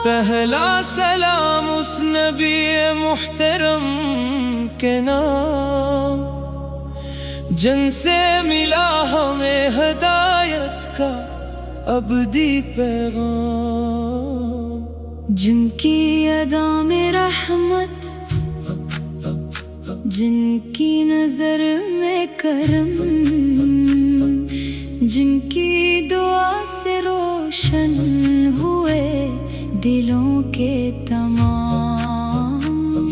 پہلا سلام اس نبی محترم کے نام، جن سے ملا ہمیں ہدایت کا ابدی پیغام، جن کی ادا میں رحمت، جن کی نظر میں کرم، جن کی دعا سے روشن ہوئے دلوں کے تمام۔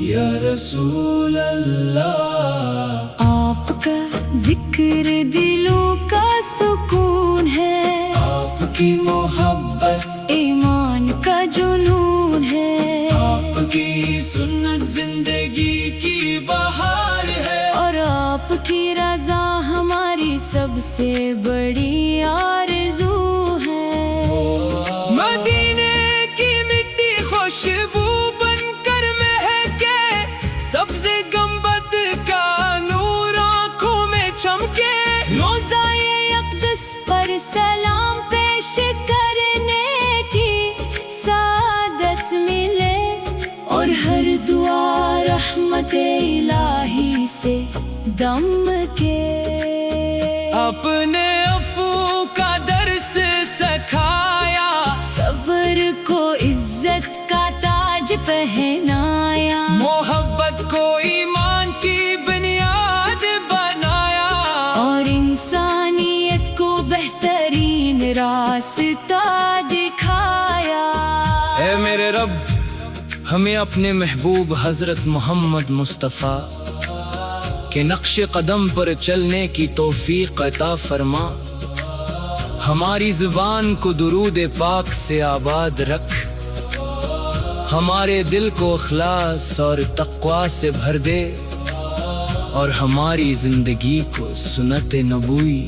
یا رسول اللہ، آپ کا ذکر دلوں کا سکون ہے، آپ کی محبت ایمان کا جنون ہے، آپ کی سنت زندگی کی بہار ہے، اور آپ کی رضا ہماری سب سے بڑی آرزو ہے۔ مدینے کی مٹی خوشبو بن کر مہکے، سبز گنبد کا نور آنکھوں میں چمکے، روزائے اقدس پر سلام پیش کرنے کی سعادت ملے، اور ہر دعا رحمت الہی سے دم کے۔ اپنے عفو کا درس سکھایا، صبر کو عزت کا تاج پہنایا، محبت کو ایمان کی بنیاد بنایا، اور انسانیت کو بہترین راستہ دکھایا۔ اے میرے رب، ہمیں اپنے محبوب حضرت محمد مصطفیٰ کے نقش قدم پر چلنے کی توفیق عطا فرما، ہماری زبان کو درود پاک سے آباد رکھ، ہمارے دل کو اخلاص اور تقوی سے بھر دے، اور ہماری زندگی کو سنت نبوی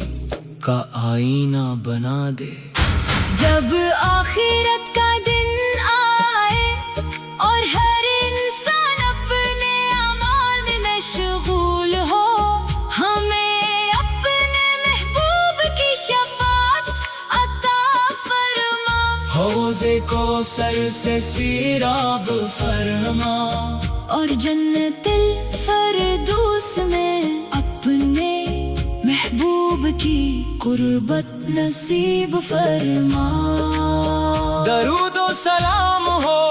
کا آئینہ بنا دے۔ جب آخرت کا دن آئے اور ہر انسان اپنے اعمال میں مشغول ہو، ہمیں اپنے محبوب کی شفاعت عطا فرما، حوض کوثر سے سیراب فرما، اور جنت الفردوس میں اپنے محبوب کی قربت نصیب فرما۔ درود و سلام ہو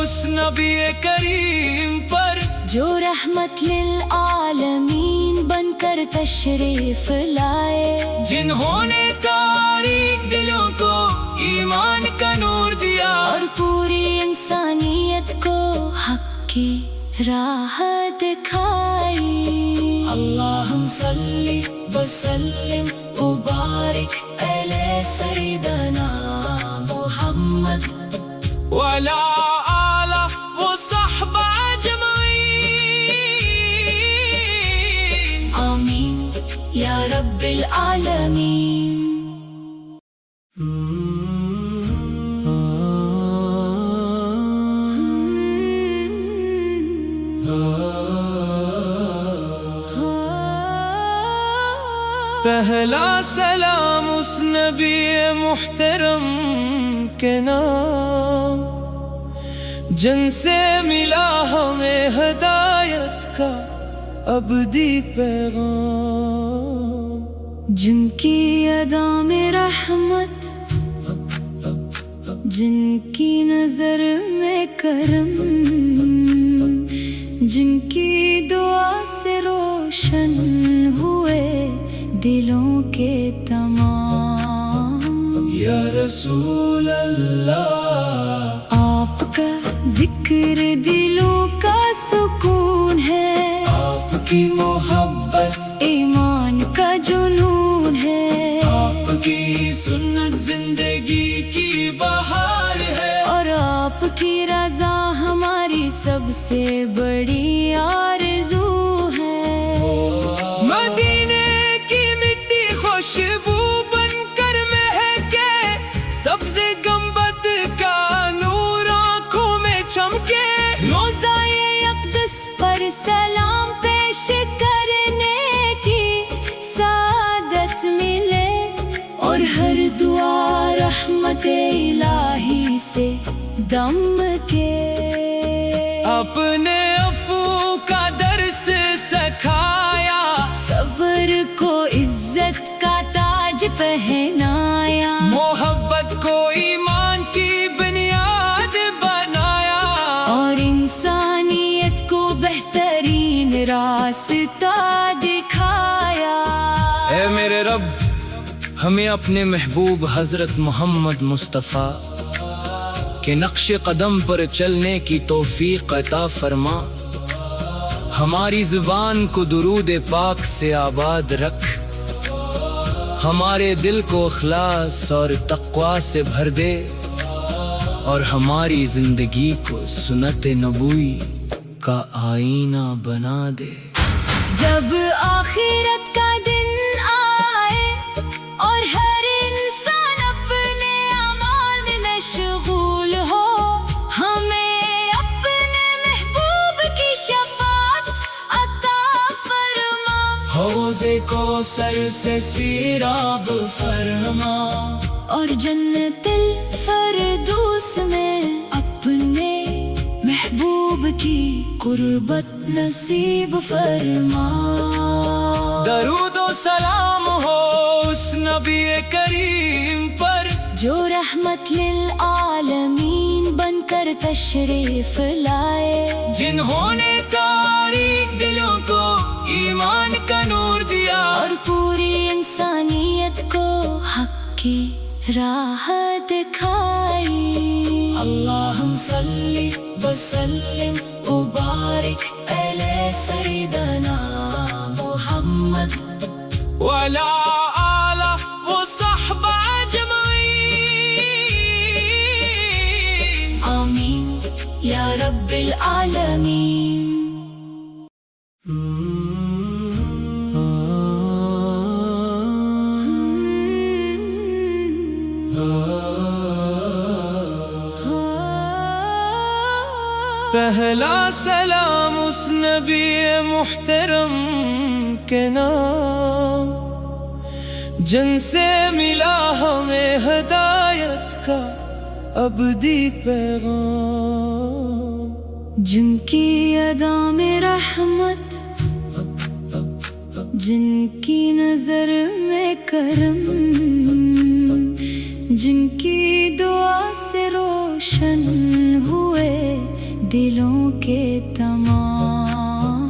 اس نبی کریم پر، جو رحمت للعالمین بن کر تشریف لائے، جنہوں نے تاریک دلوں کو ایمان کا نور دیا، اور پوری انسانیت کو حق کی راہ دکھائی۔ اللہم صلی وسلم وبارک علی سیدنا محمد وعلی آلہ وصحبہ اجمعین، آمین یا رب العالمین۔ پہلا سلام اس نبی محترم کے نام، جن سے ملا ہمیں ہدایت کا ابدی پیغام، جن کی ادا میں رحمت، جن کی نظر میں کرم، جن کی دعا سے روشن ہوئے دلوں کے تمام۔ یا رسول اللہ، آپ کا ذکر دلوں کا سکون ہے، آپ کی محبت ایمان کا جنون ہے، آپ کی سنت زندگی کی بہار ہے، اور آپ کی رضا ہماری سب سے بڑی آرزو ہے۔ مدینے کی مٹی خوشبو بن کر مہکے، سبز گنبد کا نور آنکھوں میں چمکے، روزائے اقدس رحمت الہی سے دم کے، اپنے عفو کا درس سکھایا، صبر کو عزت کا تاج پہنایا، محبت کو ایمان کی بنیاد بنایا، اور انسانیت کو بہترین راستہ دکھایا۔ اے میرے رب، ہمیں اپنے محبوب حضرت محمد مصطفیٰ کے نقش قدم پر چلنے کی توفیق عطا فرما، ہماری زبان کو درود پاک سے آباد رکھ، ہمارے دل کو اخلاص اور تقوی سے بھر دے، اور ہماری زندگی کو سنت نبوی کا آئینہ بنا دے۔ جب آخرت کا دن آئے اور ہر انسان اپنے اعمال میں مشغول ہو، ہمیں اپنے محبوب کی شفاعت عطا فرما، حوض کوثر سے سیراب فرما، اور جنت الفردوس میں اپنے محبوب کی قربت نصیب فرما۔ درود و سلام ہو اس نبی کریم پر، جو رحمت للعالمین بن کر تشریف لائے، جنہوں نے تاریک دلوں کو ایمان کا نور دیا، اور پوری انسانیت کو حق کی راہ دکھائی۔ اللہم صلی وسلم وبارک علی سیدنا محمد وعلی آلہ وصحبہ اجمعین، آمین یا رب العالمین۔ پہلا سلام اس نبی محترم کے نام، جن سے ملا ہمیں ہدایت کا ابدی پیغام، جن کی ادا میں رحمت، جن کی نظر میں کرم، جن کی دعا سے روشن ہوئے دلوں کے تمام۔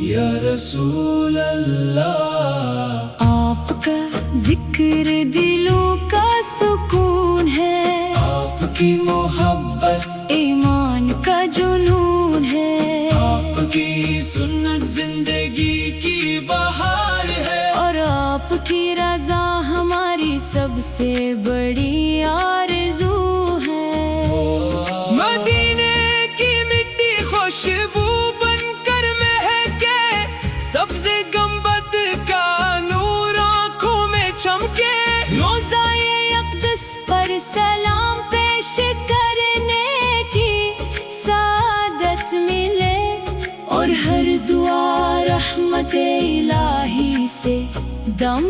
یا رسول اللہ، آپ کا ذکر دلوں کا سکون ہے، آپ کی محبت ایمان کا جنون ہے، آپ کی سنت زندگی کی بہار ہے، اور آپ کی رضا ہماری سب سے بڑی آرزو ہے۔ مدینے کی مٹی خوشبو بن کر مہکے، سبز گنبد کا نور آنکھوں میں چمکے، روزائے اقدس پر سلام پیش کرنے کی سعادت ملے، اور ہر دعا رحمت الہی سے دم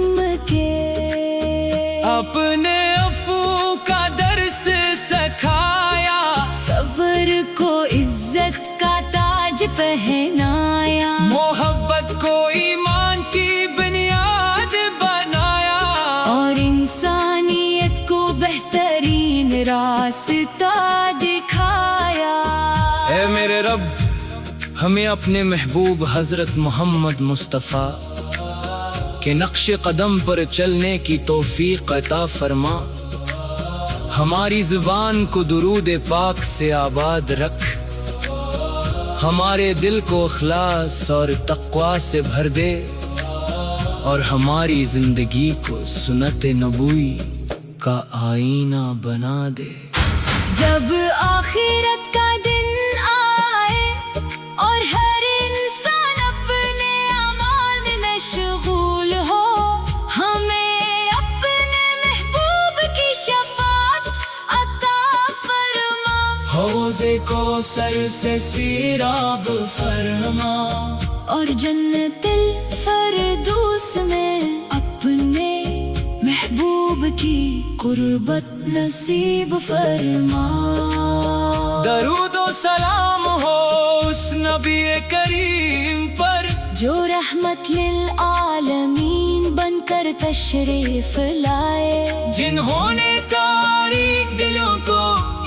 کے، اپنے عفو کا درس سکھایا، صبر کو عزت کا تاج پہنایا، محبت کو ایمان کی بنیاد بنایا، اور انسانیت کو بہترین راستہ دکھایا۔ اے میرے رب، ہمیں اپنے محبوب حضرت محمد مصطفیٰ کے نقش قدم پر چلنے کی توفیق عطا فرما، ہماری زبان کو درود پاک سے آباد رکھ، ہمارے دل کو اخلاص اور تقوی سے بھر دے، اور ہماری زندگی کو سنت نبوی کا آئینہ بنا دے۔ جب آخرت کا دن آئے اور ہر انسان اپنے اعمال میں مشغول ہو، ہمیں اپنے محبوب کی شفاعت عطا فرما، حوض کوثر سے سیراب فرما، اور جنت الفردوس میں اپنے محبوب کی قربت نصیب فرما. درود و سلام ہو اس نبی کریم پر جو رحمت للعالمین بن کر تشریف لائے. جنہوں نے تاریک دلوں کو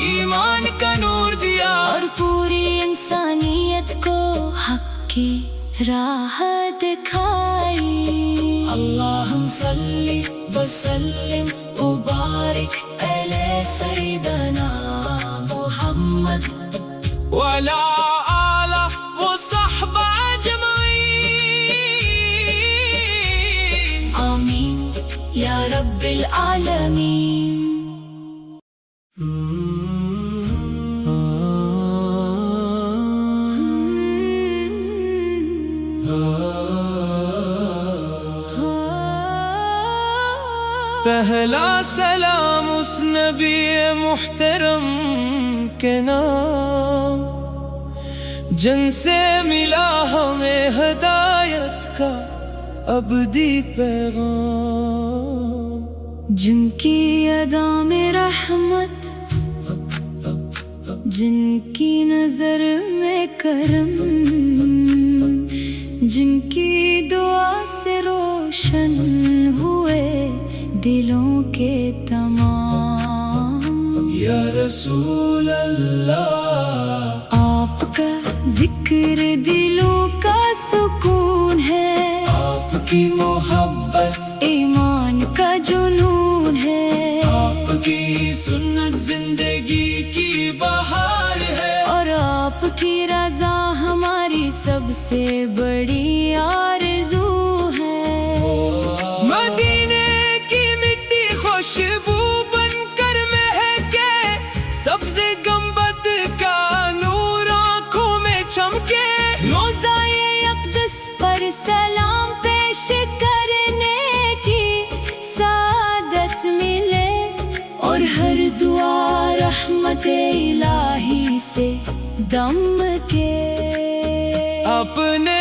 ایمان کا نور دیا اور پوری انسانیت کو حق کی راہ دکھائی. اللہم صلی وسلم وبارک علی سیدنا محمد وعلی آلہ وصحبہ اجمعین. آمین یا رب العالمین. پہلا سلام اس نبی محترم کے نام جن سے ملا ہمیں ہدایت کا ابدی پیغام. جن کی ادا میں رحمت، جن کی نظر میں کرم، جن کی دعا سے روشن ہوئے دلوں کے تمام. یا رسول اللہ آپ کا ذکر دلوں کا سکون ہے، آپ کی محبت ایمان کا جنون ہے، آپ کی سنت زندگی کی بہار ہے، اور آپ کی رضا ہماری سب سے بڑی آرزو ہے. مدینے کی مٹی خوشبو بن کر مہکے، سبز گنبد کا نور آنکھوں میں چمکے، روزائے اقدس پر سلام پیش کرنے کی سعادت ملے، اور ہر دعا رحمت الہی سے دم کے. اپنے